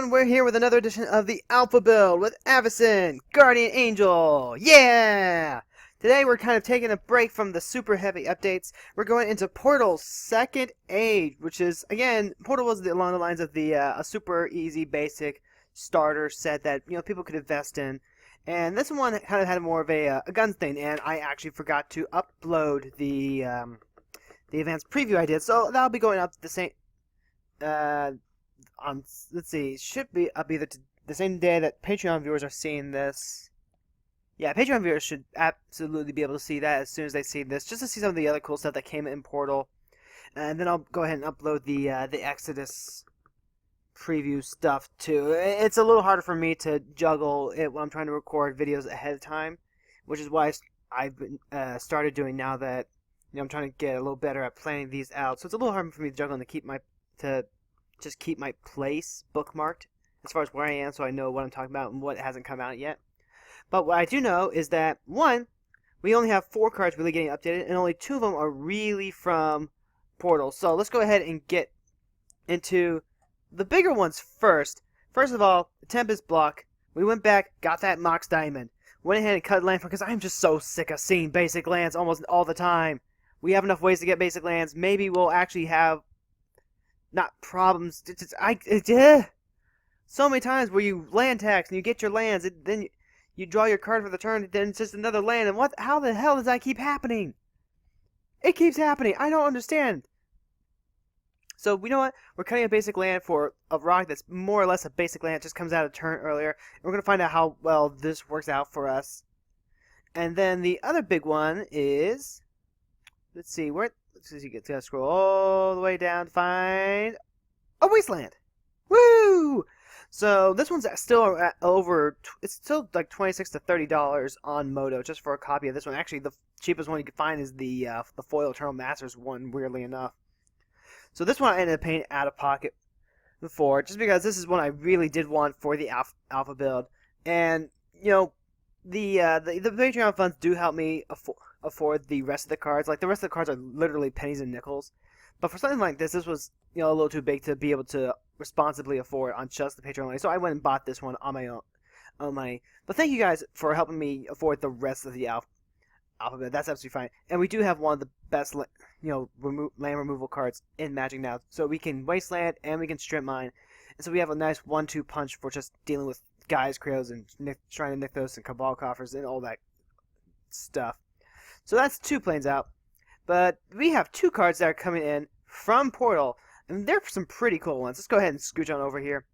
everyone, we're here with another edition of the Alpha Build with Avacyn, Guardian Angel, yeah! Today we're kind of taking a break from the super heavy updates. We're going into Portal's second age, which is, again, Portal was along the lines of the a super easy, basic starter set that, people could invest in. And this one kind of had more of a guns thing, and I actually forgot to upload the advanced preview I did, so that'll be going up the same, let's see, should be up either the same day that Patreon viewers are seeing this. Yeah, Patreon viewers should absolutely be able to see that as soon as they see this, just to see some of the other cool stuff that came in Portal. And then I'll go ahead and upload the Exodus preview stuff too. It's a little harder for me to juggle it when I'm trying to record videos ahead of time, which is why I've been, started doing now that I'm trying to get a little better at planning these out. So it's a little hard for me to juggle and just keep my place bookmarked as far as where I am, so I know what I'm talking about and what hasn't come out yet. But what I do know is that, one, we only have 4 cards really getting updated, and only 2 of them are really from Portal. So let's go ahead and get into the bigger ones first. First of all, the Tempest block. We went back, got that Mox Diamond. Went ahead and cut land because I'm just so sick of seeing basic lands almost all the time. We have enough ways to get basic lands. Maybe we'll actually have not problems. So many times where you land tax and you get your lands, and then you draw your card for the turn, and then it's just another land. And how the hell does that keep happening? It keeps happening. I don't understand. So, you know what? We're cutting a basic land for a rock that's more or less a basic land. It just comes out a turn earlier. And we're going to find out how well this works out for us. And then the other big one is, let's see, you get to scroll all the way down to find a wasteland. Woo! So this one's still at it's still like $26 to $30 on Moto just for a copy of this one. Actually, the cheapest one you can find is the foil Eternal Masters one, weirdly enough. So this one I ended up paying out of pocket for, just because this is one I really did want for the alpha build. And, the Patreon funds do help me afford the rest of the cards. Like, the rest of the cards are literally pennies and nickels. But for something like this was, a little too big to be able to responsibly afford on just the Patreon only. So I went and bought this one on my own money. But thank you guys for helping me afford the rest of the alphabet. That's absolutely fine. And we do have one of the best, land removal cards in Magic now. So we can wasteland and we can strip mine. And so we have a nice 1-2 punch for just dealing with Gaia's Creos and trying to nick those and Cabal Coffers and all that stuff. So that's 2 planes out. But we have 2 cards that are coming in from Portal, and they're some pretty cool ones. Let's go ahead and scooch on over here.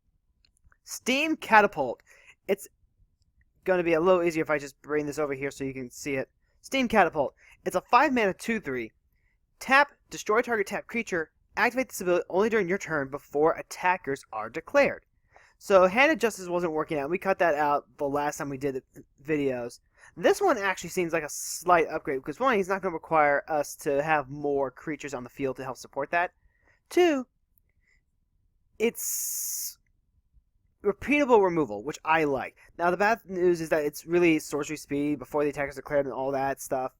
Steam Catapult. It's going to be a little easier if I just bring this over here so you can see it. Steam Catapult. It's a 5-mana 2/3. Tap, destroy target tap creature. Activate this ability only during your turn before attackers are declared. So Hand of Justice wasn't working out. We cut that out the last time we did the videos. This one actually seems like a slight upgrade because, 1, he's not going to require us to have more creatures on the field to help support that. 2, it's repeatable removal, which I like. Now, the bad news is that it's really sorcery speed before the attacker's declared and all that stuff.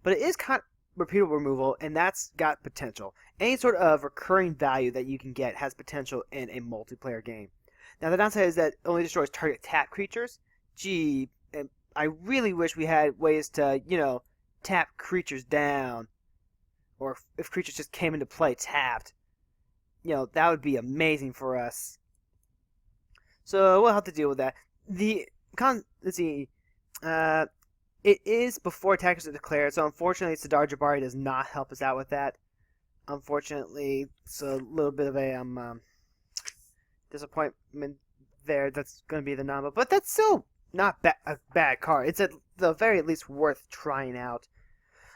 But it is kind of repeatable removal, and that's got potential. Any sort of recurring value that you can get has potential in a multiplayer game. Now, the downside is that it only destroys target tap creatures. Gee, and I really wish we had ways to, tap creatures down. Or if creatures just came into play tapped. That would be amazing for us. So we'll have to deal with that. Let's see. It is before attackers are declared, so unfortunately Sidar Jabari does not help us out with that. Unfortunately, it's a little bit of a disappointment there. That's going to be the number, but that's still not a bad card. It's at the very least worth trying out.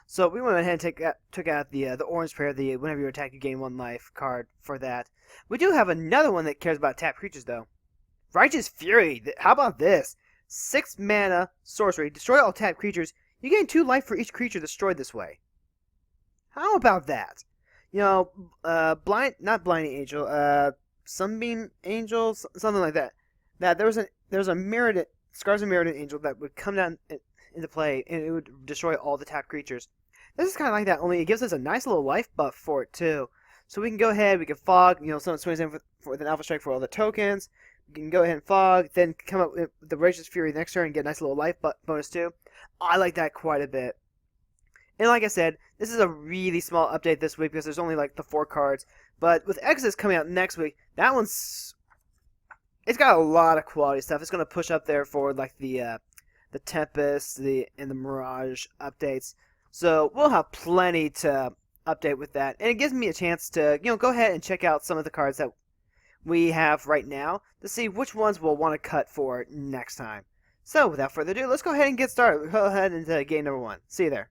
So we went ahead and took out the orange pair, the whenever you attack you gain 1 life card for that. We do have another one that cares about tap creatures though. Righteous Fury. How about this? 6 mana sorcery. Destroy all tap creatures. You gain 2 life for each creature destroyed this way. How about that? Not Blinding Angel. Sunbeam Angel, something like that. There was a Mirrodin, Scars of Mirrodin Angel that would come down into play and it would destroy all the tap creatures. This is kind of like that, only it gives us a nice little life buff for it too. So we can go ahead, we can fog, someone swings in with an Alpha Strike for all the tokens. can go ahead and fog, then come up with the Voracious Fury next turn and get a nice little life bonus too. I like that quite a bit. And like I said, this is a really small update this week because there's only like the 4 cards. But with Exodus coming out next week, that one's it's got a lot of quality stuff. It's going to push up there for like the Tempest, and the Mirage updates. So we'll have plenty to update with that, and it gives me a chance to go ahead and check out some of the cards that we have right now to see which ones we'll want to cut for next time. So without further ado, let's go ahead and get started. We'll go ahead into game number 1. See you there.